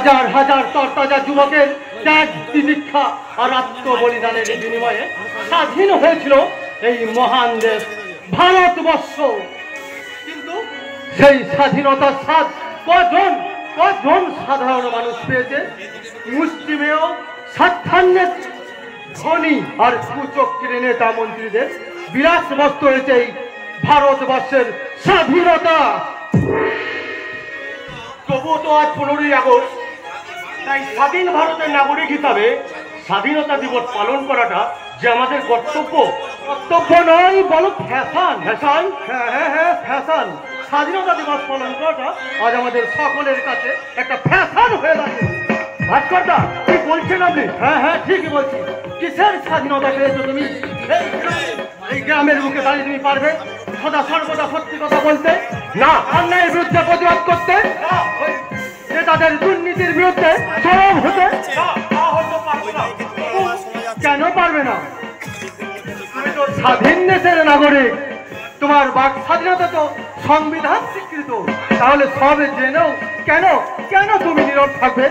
হাজার হাজার তরতাজা যুবকের ত্যাগ তিতিক্ষা আর আত্মবলিদানের বিনিময়ে স্বাধীন হয়েছিল এই মহান দেশ ভারতবর্ষ। কিন্তু সেই স্বাধীনতার স্বাদ কজন সাধারণ মানুষ পেয়েছে? মুষ্টিমেয় স্বার্থান্বের ধনী আর কুচক্রী নেতা মন্ত্রীদের বিলাস বস্তু হয়েছে এই ভারতবর্ষের স্বাধীনতা। তবুও তো আজ 15ই আগস্ট, তাই স্বাধীন ভারতের নাগরিক হিসাবে স্বাধীনতা দিবস পালন করাটা যে আমাদের কর্তব্য নয়, বলো ফ্যাশন। ফ্যাশন? হ্যাঁ ফ্যাশন। স্বাধীনতা দিবস পালন করাটা আজ আমাদের সকলের কাছে একটা ফ্যাশন হয়ে দাঁড়িয়েছে। ভাস্করদা, কি বলছেন আপনি? হ্যাঁ ঠিকই বলছি। কিসের স্বাধীনতা পেয়েছো তুমি? এই গ্রামের বুকে দাঁড়িয়ে তুমি পারবে সদা সর্বদা সত্যি কথা বলতে, না অন্যায়ের বিরুদ্ধে প্রতিবাদ করতে, নেতাদের দুর্নীতির বিরুদ্ধে সরব হতে? কেন পারবে না? তুমি তো স্বাধীন দেশের নাগরিক, তোমার বাক স্বাধীনতা তো সংবিধান স্বীকৃত। তাহলে সবে জেনেও কেন তুমি নীরব থাকবে?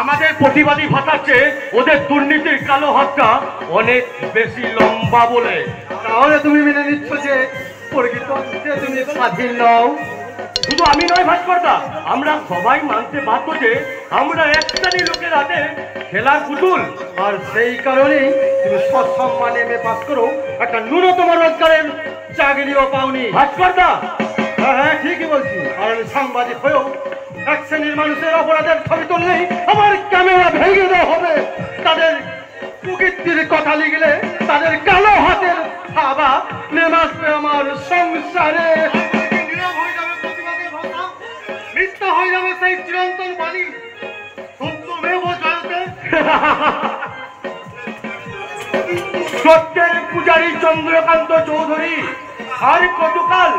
আমাদের প্রতিবাদী ভাষার চেয়ে ওদের দুর্নীতির কালো হাতটা অনেক বেশি লম্বা বলে। তাহলে তুমি মেনে নিচ্ছ যে প্রকৃত তুমি স্বাধীন নও? শুধু আমি নয় ভাস্করদা, আমরা সবাই মানতে বাধ্য যে আমরা এক শ্রেণীর লোকের হাতে খেলার পুতুল। আর সেই কারণেই তুমি সসম্মানে এমএ পাস করো, একটা ন্যূনতম রোজগারের চাকরিও পাওনি। ভাস্করদা, হ্যাঁ ঠিকই বলছি। আর সাংবাদিক হয়েও এক শ্রেণীর মানুষের অপরাধের ছবি তুললেই আমার ক্যামেরা ভেঙে দেওয়া হবে। তাদের প্রকৃতির কথা লিখলে তাদের কালো হাতের থাবা নেমে আসবে আমার সংসারে। মিথ্যা হয়ে যাবে সেই চিরন্তন বাণী, সত্যমেব জয়তে। সত্যের পূজারী চন্দ্রকান্ত চৌধুরী আর কতকাল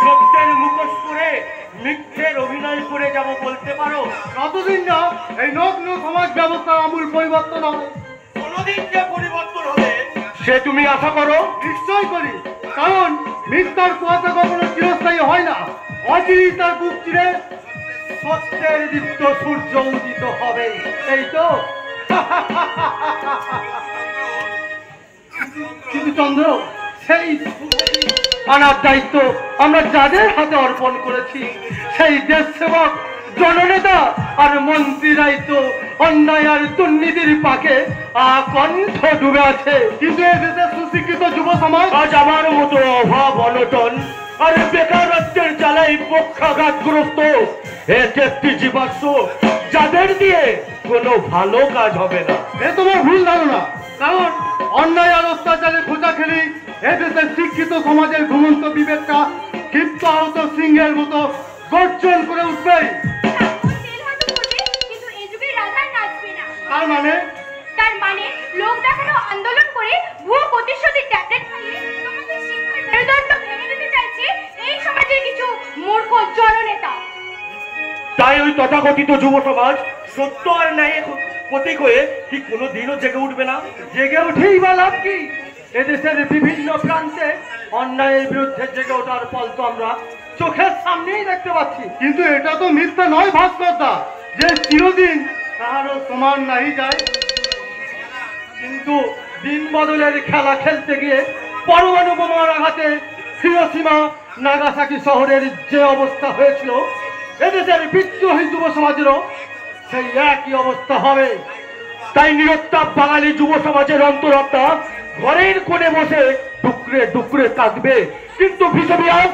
সত্যের মুখোশ করে মিথ্যের অভিনয় করে যাব বলতে পারো? কতদিন না এই নগ্ন সমাজ ব্যবস্থা আমূল পরিবর্তন হবে? কোনদিন যে পরিবর্তন হবে সে তুমি আশা করো? নিশ্চয় করি, কারণ মিথ্যার কুয়াশা কখনো চিরস্থায়ী হয় না। অচিরেই তার বুক চিরে সত্যের দীপ্ত সূর্য উদিত হবে। এই তো। কিন্তু চন্দ্র, সেই আনার দায়িত্ব আমরা যাদের হাতে অর্পণ করেছি, সেই দেশ সেবক জননেতা আর মন্ত্রীরাই তো অন্যায় আর দুর্নীতির পাকে আকণ্ঠ ডুবে আছে। কিন্তু এই দেশের সুশিক্ষিত যুব সমাজ আজ আমার মতো অভাব অনটন আর বেকারত্বের জ্বালায় পক্ষাঘাতগ্রস্ত একটি জীবাশ্ম, যাদের দিয়ে কোনো ভালো কাজ হবে না। এ তোমার ভুল ধারণা, কারণ অন্যায় আর অত্যাচারে খোঁজা খেলি এদেশের শিক্ষিত সমাজের ঘুমন্ত বিবেকটা ক্ষিপ্ত আহত সিংহের মতো গর্জন করে উঠবে। তার মানে লোক দেখানো আন্দোলন করে ভুয়ো প্রতিশ্রুতির ট্যাবলেট খাইয়ে তোমাদের শিক্ষার মেরুদণ্ড ভেঙে দিতে চাইছে এই সমাজের কিছু মূর্খ জননেতা। তাই ওই তথাকথিত যুব সমাজ সত্য আর ন্যায়ের প্রতীক হয়ে কি কোনোদিনও জেগে উঠবে না? জেগে উঠেই বা লাভ কি? এদেশের বিভিন্ন প্রান্তে অন্যায়ের বিরুদ্ধে জেগে ওঠার ফল তো আমরা চোখের সামনেই দেখতে পাচ্ছি। কিন্তু এটা তো মিথ্যা নয় ভাস্করদা যে চিরদিন কারো সমান নাই যায়। কিন্তু দিন বদলের খেলা খেলতে গিয়ে পরমাণু বোমার আঘাতে হিরোশিমা নাগাসাকি শহরের যে অবস্থা হয়েছিল, এদেশের বিদ্রোহী যুব সমাজেরও সেই একই অবস্থা হবে। তাই নিরুত্তাপ বাঙালি যুব সমাজের অন্তরাত্মা ঘরের কোণে বসে টুকরে টুকরে কাঁদবে, কিন্তু বিষবিয়াস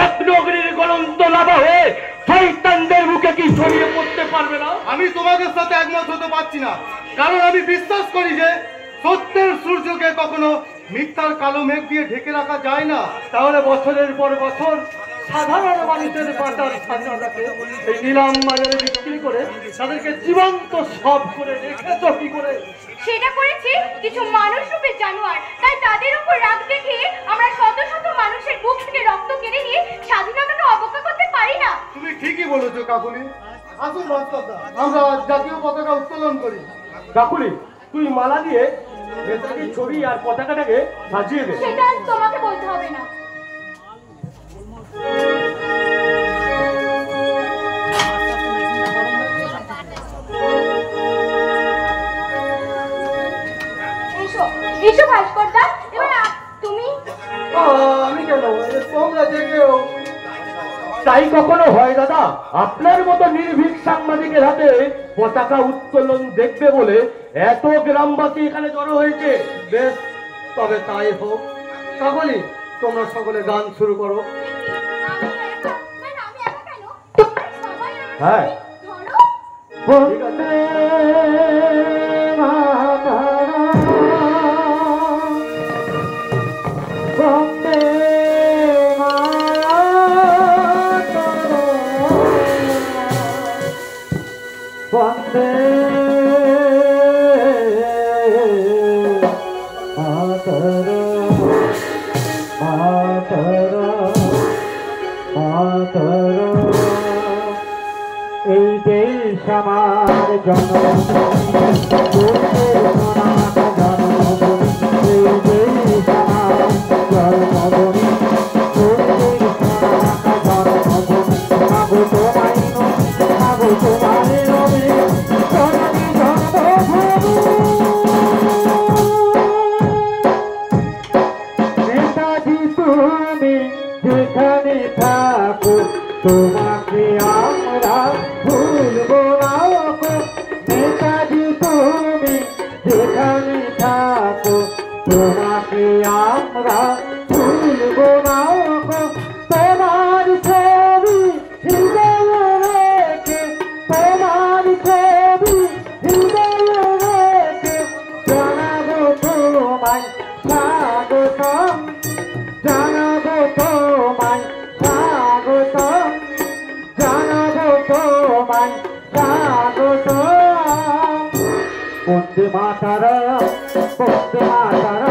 এক নগরীর গলন্ত লাভা হয়ে শয়তানদের মুখে কি ছড়িয়ে পড়তে পারবে না? আমি তোমাদের সাথে একমত হতে পারছি না, কারণ আমি বিশ্বাস করি যে সত্যের সূর্যকে কখনো মিথ্যার কালো মেঘ দিয়ে ঢেকে রাখা যায় না। তাহলে বছরের পর বছর সাধারণ মানুষের বাঁচার স্বাধীনতাকে এই নিলাম বাজারে বিক্রি করে তাদেরকে জীবন্ত সব করে রেখেছ কি করে? সেটা করেছি কিছু মানুষ রূপে জানোয়ার, তাই তাদের উপর রাগ দেখিয়ে আমরা শত শত মানুষের বুক থেকে রক্ত কেড়ে নিয়ে স্বাধীনতাকে অবজ্ঞা করতে পারি না। তুমি ঠিকই বলেছো কাকুলি। আসুন ভাস্করদা, আমরা জাতীয় পতাকা উত্তোলন করি। কাকুলি, তুই মালা দিয়ে নেতাজির ছবি আর পতাকাটাকে সাজিয়ে দে। সেটা তোমাকে বলতে হবে না। তাই কখনো হয় দাদা? আপনার মতো নির্ভীক সাংবাদিকের হাতে পতাকা উত্তোলন দেখবে বলে এত গ্রামবাসী এখানে জড়ো হয়েছে। বেশ, তবে তাই হোক। কাকলি, তোমরা সকলে গান শুরু করো। হ্যাঁ, ঠিক আছে। এই দেশ আমার জন্মভূমি, এই দেশ আমার জন্মভূমি, মাগো তোমায় নবী, জননী জন্মভূমি। নেতাজি তুমি যেখানে থাকো, তোমাকে আমরা ভুলব না গো। নেতাজি তুমি যেখানে থাকো, তোমাকে আমরা ভুলব না গো। তোমার ছবি হৃদয়ে রেখে, তোমার ছবি হৃদয়ে রেখে জানাবো তোমায় স্বাগতম, জানাবো তোমায় স্বাগতম, জানাবো তোমায় স্বাগতম। বন্দে মাতরম, বন্দে মাতরম।